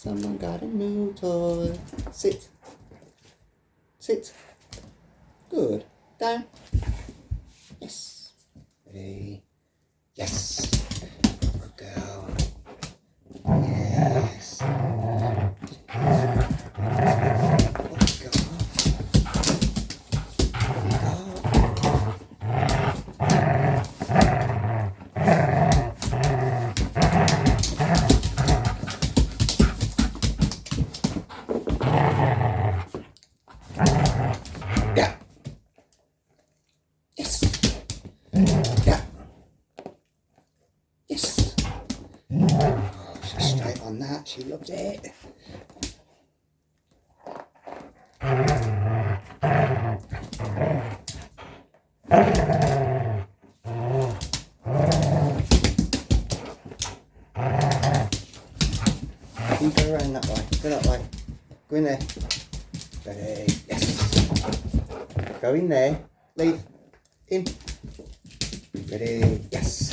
Someone got a new toy. Sit. Sit. Good. Down. Yes. Ready. Yes. Good girl. Yes. Good girl. Yeah. Yes. Yeah. Yes. Oh, she's straight on that. She loves it. You go around that way. Go that way. Go in there. Ready. Yes. Go in there. Leave. In. Ready. Yes.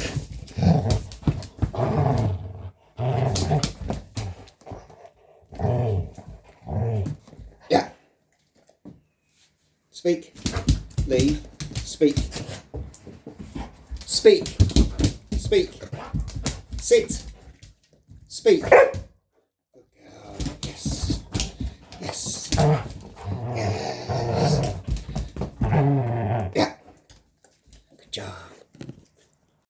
Yeah. Speak. Leave. Speak. Speak. Speak. Sit. Speak.